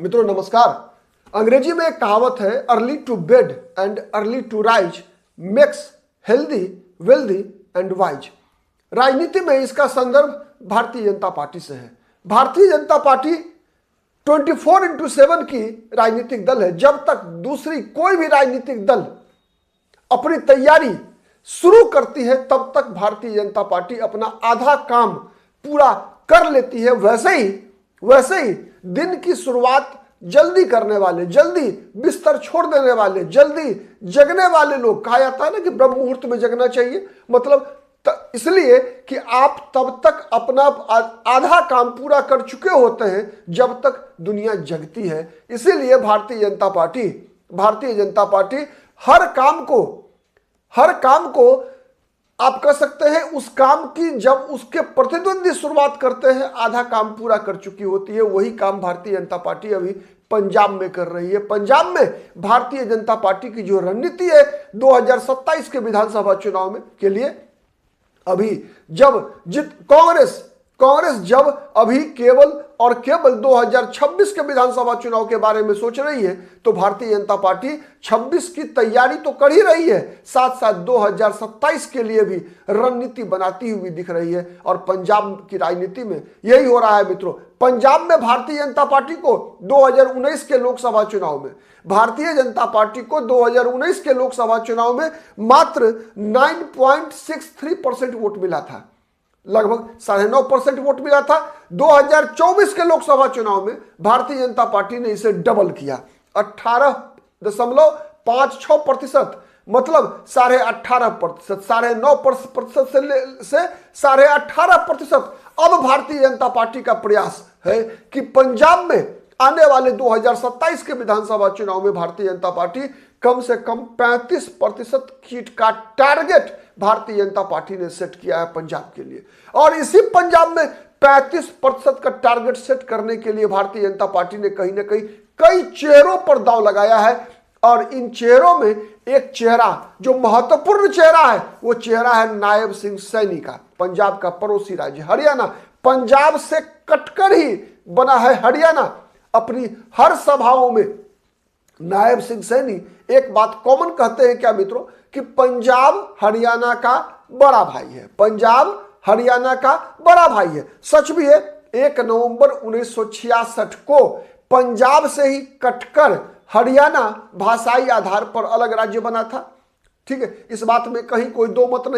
मित्रों नमस्कार। अंग्रेजी में एक कहावत है, early to bed and early to rise makes healthy wealthy and wise. राजनीति में इसका संदर्भ भारतीय जनता पार्टी से है। भारतीय जनता पार्टी 24x7 की राजनीतिक दल है। जब तक दूसरी कोई भी राजनीतिक दल अपनी तैयारी शुरू करती है तब तक भारतीय जनता पार्टी अपना आधा काम पूरा कर लेती है। वैसे ही दिन की शुरुआत जल्दी करने वाले, जल्दी बिस्तर छोड़ देने वाले, जल्दी जगने वाले लोग, कहा जाता है ना कि ब्रह्म मुहूर्त में जगना चाहिए, मतलब इसलिए कि आप तब तक अपना आधा काम पूरा कर चुके होते हैं जब तक दुनिया जगती है। इसीलिए भारतीय जनता पार्टी हर काम को आप कह सकते हैं उस काम की जब उसके प्रतिद्वंदी शुरुआत करते हैं आधा काम पूरा कर चुकी होती है। वही काम भारतीय जनता पार्टी अभी पंजाब में कर रही है। पंजाब में भारतीय जनता पार्टी की जो रणनीति है 2027 के विधानसभा चुनाव में के लिए, अभी कांग्रेस जब अभी केवल 2026 के विधानसभा चुनाव के बारे में सोच रही है तो भारतीय जनता पार्टी 26 की तैयारी तो कर ही रही है, साथ साथ 2027 के लिए भी रणनीति बनाती हुई दिख रही है। और पंजाब की राजनीति में यही हो रहा है मित्रों। पंजाब में भारतीय जनता पार्टी को 2019 के लोकसभा चुनाव में मात्र 9.63% वोट मिला था, लगभग 9.5% वोट मिला था। 2024 के लोकसभा चुनाव में भारतीय जनता पार्टी ने इसे डबल किया, 18.56%, मतलब 18.5%, 9.5% से 18.5%। अब भारतीय जनता पार्टी का प्रयास है कि पंजाब में आने वाले 2027 के विधानसभा चुनाव में भारतीय जनता पार्टी कम से कम 35% सीट का टारगेट भारतीय जनता पार्टी ने सेट किया है पंजाब के लिए। और इसी पंजाब में 35% का टारगेट सेट करने के लिए भारतीय जनता पार्टी ने कहीं ना कहीं कई चेहरों पर दांव लगाया है। और इन चेहरों में एक चेहरा जो महत्वपूर्ण चेहरा है वो चेहरा है नायब सिंह सैनी का। पंजाब का पड़ोसी राज्य हरियाणा, पंजाब से कटकर ही बना है हरियाणा। अपनी हर सभाओं में नायब सिंह सैनी एक बात कॉमन कहते हैं क्या मित्रों, कि पंजाब हरियाणा का बड़ा भाई है। पंजाब हरियाणा का बड़ा भाई है। सच भी है। 1 नवंबर 1966 को पंजाब से ही कटकर हरियाणा भाषाई आधार पर अलग राज्य बना था। ठीक है, इस बात में कहीं कोई दो मत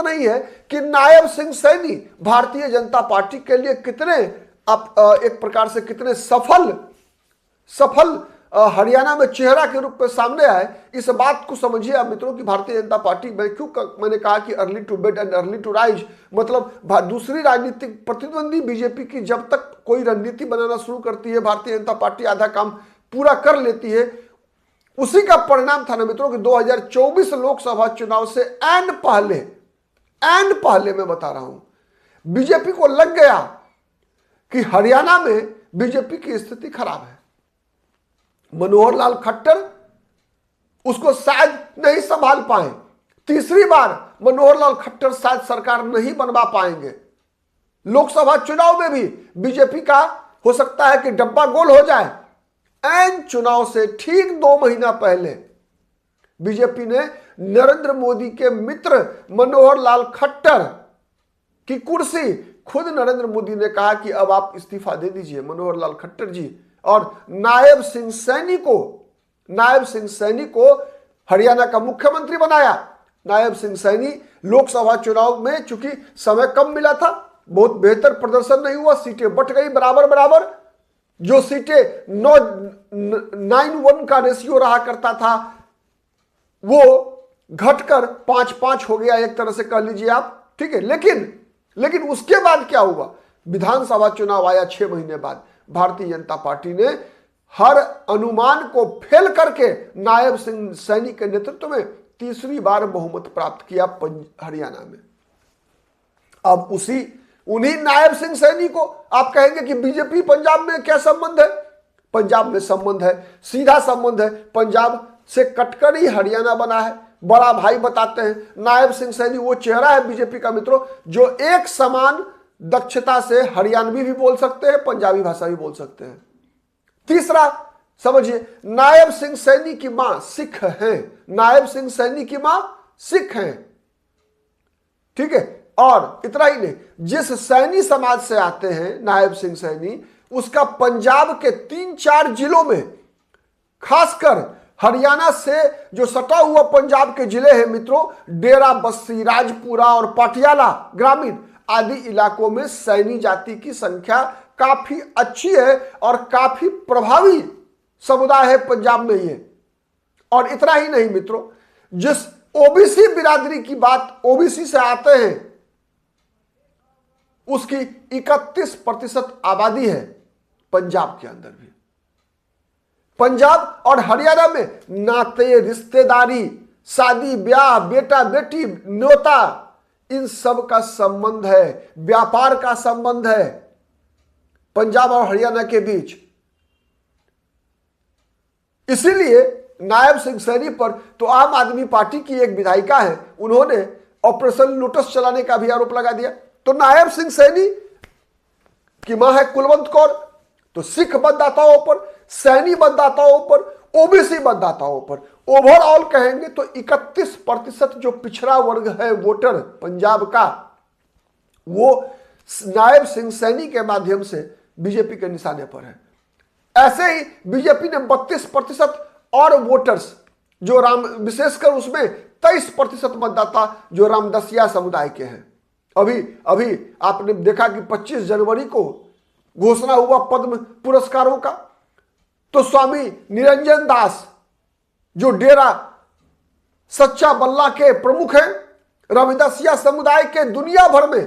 नहीं है कि नायब सिंह सैनी भारतीय जनता पार्टी के लिए कितने एक प्रकार से कितने सफल हरियाणा में चेहरा के रूप में सामने आए। इस बात को समझिए आप मित्रों कि भारतीय जनता पार्टी में मैंने कहा कि early to bed and early to rise, मतलब दूसरी राजनीतिक प्रतिद्वंदी बीजेपी की जब तक कोई रणनीति बनाना शुरू करती है भारतीय जनता पार्टी आधा काम पूरा कर लेती है। उसी का परिणाम था ना मित्रों कि 2024 लोकसभा चुनाव से एन पहले मैं बता रहा हूं, बीजेपी को लग गया कि हरियाणा में बीजेपी की स्थिति खराब है। मनोहर लाल खट्टर उसको शायद नहीं संभाल पाए। तीसरी बार मनोहर लाल खट्टर शायद सरकार नहीं बनवा पाएंगे। लोकसभा चुनाव में भी बीजेपी का हो सकता है कि डब्बा गोल हो जाए। एन चुनाव से ठीक 2 महीना पहले बीजेपी ने नरेंद्र मोदी के मित्र मनोहर लाल खट्टर की कुर्सी, खुद नरेंद्र मोदी ने कहा कि अब आप इस्तीफा दे दीजिए मनोहर लाल खट्टर जी, और नायब सिंह सैनी को हरियाणा का मुख्यमंत्री बनाया। नायब सिंह सैनी लोकसभा चुनाव में चूंकि समय कम मिला था, बहुत बेहतर प्रदर्शन नहीं हुआ, सीटें बट गई बराबर। जो सीटें 9-1 का रेशियो रहा करता था वो घटकर 5-5 हो गया, एक तरह से कह लीजिए आप। ठीक है, लेकिन उसके बाद क्या हुआ, विधानसभा चुनाव आया 6 महीने बाद। भारतीय जनता पार्टी ने हर अनुमान को फेल करके नायब सिंह सैनी के नेतृत्व में तीसरी बार बहुमत प्राप्त किया हरियाणा में। अब उन्हीं नायब सिंह सैनी को आप कहेंगे कि बीजेपी पंजाब में क्या संबंध है। पंजाब में संबंध है, सीधा संबंध है। पंजाब से कटकर ही हरियाणा बना है, बड़ा भाई बताते हैं। नायब सिंह सैनी वो चेहरा है बीजेपी का मित्रों जो एक समान दक्षता से हरियाणवी भी बोल सकते हैं, पंजाबी भाषा भी बोल सकते हैं। तीसरा समझिए, नायब सिंह सैनी की मां सिख है। नायब सिंह सैनी की मां सिख है, ठीक है। और इतना ही नहीं, जिस सैनी समाज से आते हैं नायब सिंह सैनी, उसका पंजाब के 3-4 जिलों में, खासकर हरियाणा से जो सटा हुआ पंजाब के जिले हैं मित्रों, डेरा बस्सी, राजपुरा और पटियाला ग्रामीण आदि इलाकों में सैनी जाति की संख्या काफी अच्छी है और काफी प्रभावी समुदाय है पंजाब में ये। और इतना ही नहीं मित्रों, जिस ओबीसी बिरादरी की बात, ओबीसी से आते हैं, उसकी 31% आबादी है पंजाब के अंदर भी। पंजाब और हरियाणा में नाते, रिश्तेदारी, शादी ब्याह, बेटा बेटी, न्योता, इन सब का संबंध है, व्यापार का संबंध है पंजाब और हरियाणा के बीच। इसीलिए नायब सिंह सैनी पर तो आम आदमी पार्टी की एक विधायिका है, उन्होंने ऑपरेशन लोटस चलाने का भी आरोप लगा दिया। तो नायब सिंह सैनी की मां है कुलवंत कौर, तो सिख मतदाताओं पर, सैनी मतदाताओं पर, ओबीसी मतदाताओं पर, ओवरऑल कहेंगे तो 31% जो पिछड़ा वर्ग है वोटर पंजाब का, वो नायब सिंह सैनी के माध्यम से बीजेपी के निशाने पर है। ऐसे ही बीजेपी ने 32% और वोटर्स जो विशेषकर उसमें 23% मतदाता जो रामदसिया समुदाय के हैं। अभी आपने देखा कि 25 जनवरी को घोषणा हुआ पद्म पुरस्कारों का, तो स्वामी निरंजन दास जो डेरा सच्चा बल्ला के प्रमुख हैं, रविदासिया समुदाय के दुनिया भर में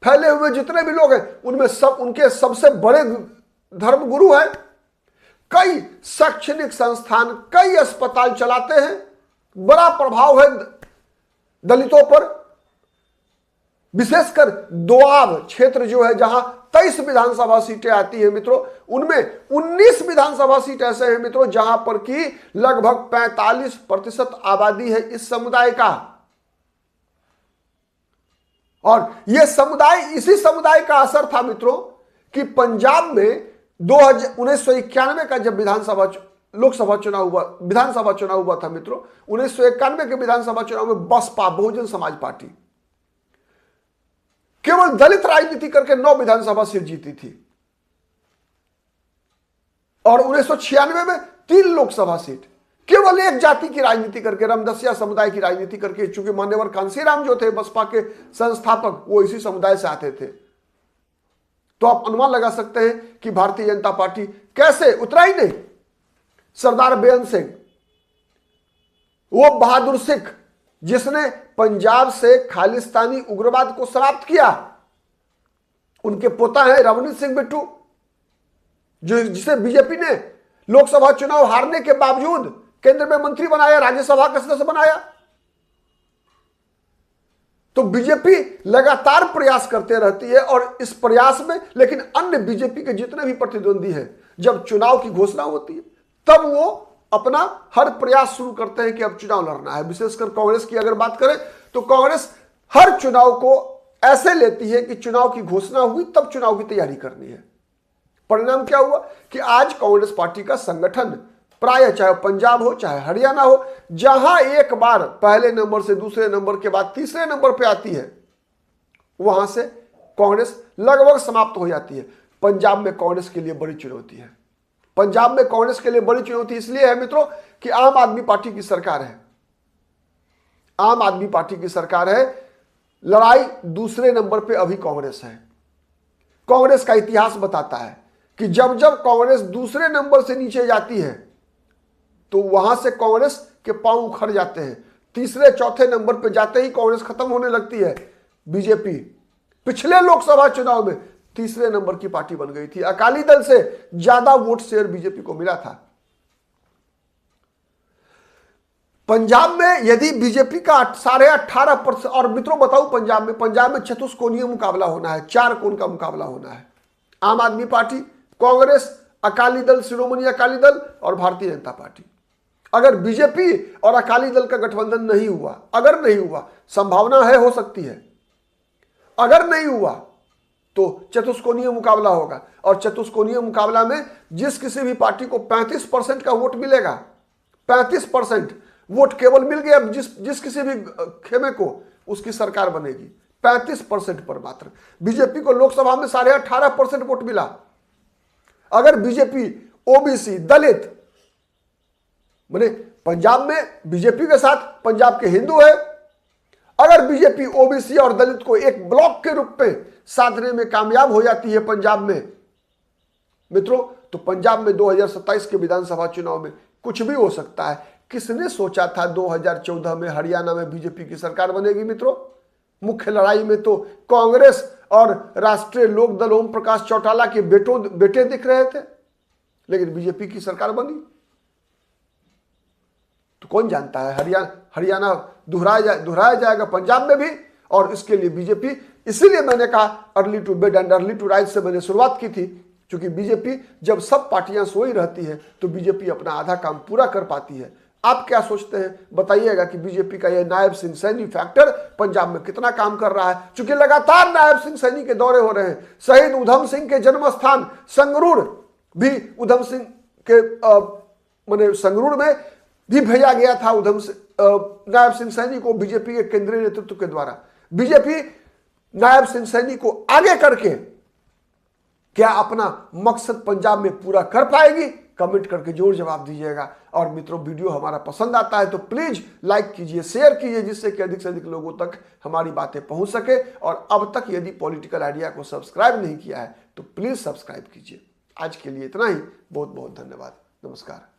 फैले हुए जितने भी लोग हैं, उनमें सब उनके सबसे बड़े धर्म गुरु हैं। कई शैक्षणिक संस्थान, कई अस्पताल चलाते हैं, बड़ा प्रभाव है दलितों पर। विशेषकर दोआब क्षेत्र जो है, जहां 23 विधानसभा सीटें आती हैं मित्रों, उनमें 19 विधानसभा सीट ऐसे हैं मित्रों जहां पर कि लगभग 45% आबादी है इस समुदाय का। और यह समुदाय, इसी समुदाय का असर था मित्रों कि पंजाब में 1991 का जब लोकसभा चुनाव हुआ, विधानसभा चुनाव हुआ था मित्रों, 1991 के विधानसभा चुनाव में बसपा, बहुजन समाज पार्टी, केवल दलित राजनीति करके 9 विधानसभा सीट जीती थी। और 1996 में 3 लोकसभा सीट केवल एक जाति की राजनीति करके, रामदसिया समुदाय की राजनीति करके, चूंकि मान्यवर कांसीराम जो थे बसपा के संस्थापक, वो इसी समुदाय से आते थे। तो आप अनुमान लगा सकते हैं कि भारतीय जनता पार्टी कैसे, उतना ही नहीं, सरदार बेअंत सिंह, वो बहादुर सिख जिसने पंजाब से खालिस्तानी उग्रवाद को समाप्त किया, उनके पोता हैं रवनीत सिंह बिट्टू, जिसे बीजेपी ने लोकसभा चुनाव हारने के बावजूद केंद्र में मंत्री बनाया, राज्यसभा का सदस्य बनाया। तो बीजेपी लगातार प्रयास करते रहती है, और इस प्रयास में लेकिन अन्य बीजेपी के जितने भी प्रतिद्वंदी हैं, जब चुनाव की घोषणा होती है तब वो अपना हर प्रयास शुरू करते हैं कि अब चुनाव लड़ना है। विशेषकर कांग्रेस की अगर बात करें तो कांग्रेस हर चुनाव को ऐसे लेती है कि चुनाव की घोषणा हुई तब चुनाव की तैयारी करनी है। परिणाम क्या हुआ कि आज कांग्रेस पार्टी का संगठन प्राय, चाहे पंजाब हो चाहे हरियाणा हो, जहां एक बार पहले नंबर से दूसरे नंबर के बाद तीसरे नंबर पे आती है, वहां से कांग्रेस लगभग समाप्त हो जाती है। पंजाब में कांग्रेस के लिए बड़ी चुनौती है। पंजाब में कांग्रेस के लिए बड़ी चुनौती इसलिए है मित्रों कि आम आदमी पार्टी की सरकार है। आम आदमी पार्टी की सरकार है, लड़ाई दूसरे नंबर पे अभी कांग्रेस है। कांग्रेस का इतिहास बताता है कि जब जब कांग्रेस दूसरे नंबर से नीचे जाती है तो वहां से कांग्रेस के पांव उखड़ जाते हैं। तीसरे चौथे नंबर पे जाते ही कांग्रेस खत्म होने लगती है। बीजेपी पिछले लोकसभा चुनाव में तीसरे नंबर की पार्टी बन गई थी। अकाली दल से ज्यादा वोट शेयर बीजेपी को मिला था। पंजाब में यदि बीजेपी का 18.5%, और मित्रों बताऊं, पंजाब में चतुष्कोणीय मुकाबला होना है, 4 कोण का मुकाबला होना है। आम आदमी पार्टी, कांग्रेस, अकाली दल, शिरोमणि अकाली दल और भारतीय जनता पार्टी। अगर बीजेपी और अकाली दल का गठबंधन नहीं हुआ, अगर नहीं हुआ, संभावना है हो सकती है, अगर नहीं हुआ तो चतुष्कोणीय मुकाबला होगा, और चतुष्कोणीय मुकाबला में जिस किसी भी पार्टी को 35% का वोट मिलेगा, 35% वोट केवल मिल गया जिस किसी भी खेमे को, उसकी सरकार बनेगी। 35% पर मात्र। बीजेपी को लोकसभा में 18.5% वोट मिला। अगर बीजेपी ओबीसी दलित, माने पंजाब में बीजेपी के साथ पंजाब के हिंदू है, अगर बीजेपी ओबीसी और दलित को एक ब्लॉक के रूप में साधने में कामयाब हो जाती है पंजाब में मित्रों, तो पंजाब में 2027 के विधानसभा चुनाव में कुछ भी हो सकता है। किसने सोचा था 2014 में हरियाणा में बीजेपी की सरकार बनेगी मित्रों? मुख्य लड़ाई में तो कांग्रेस और राष्ट्रीय लोक दल ओम प्रकाश चौटाला के बेटे दिख रहे थे, लेकिन बीजेपी की सरकार बनी। तो कौन जानता है हरियाणा दोहराया जाएगा पंजाब में भी, और इसके लिए बीजेपी, इसीलिए मैंने कहा early to bed and early to rise से मैंने शुरुआत की थी, क्योंकि बीजेपी जब सब पार्टियां सोई रहती है तो बीजेपी अपना आधा काम पूरा कर पाती है। आप क्या सोचते हैं बताइएगा कि बीजेपी का यह नायब सिंह सैनी फैक्टर पंजाब में कितना काम कर रहा है? क्योंकि लगातार नायब सिंह सैनी के दौरे हो रहे हैं। शहीद उधम सिंह के जन्म स्थान संगरूर भी उधम सिंह के माने संगरूर में भी भेजा गया था नायब सिंह सैनी को बीजेपी के केंद्रीय नेतृत्व के द्वारा। बीजेपी नायब सिंह सैनी को आगे करके क्या अपना मकसद पंजाब में पूरा कर पाएगी? कमेंट करके जरूर जवाब दीजिएगा। और मित्रों, वीडियो हमारा पसंद आता है तो प्लीज लाइक कीजिए, शेयर कीजिए, जिससे कि अधिक से अधिक लोगों तक हमारी बातें पहुंच सके। और अब तक यदि पॉलिटिकल आइडिया को सब्सक्राइब नहीं किया है तो प्लीज सब्सक्राइब कीजिए। आज के लिए इतना ही। बहुत बहुत धन्यवाद। नमस्कार।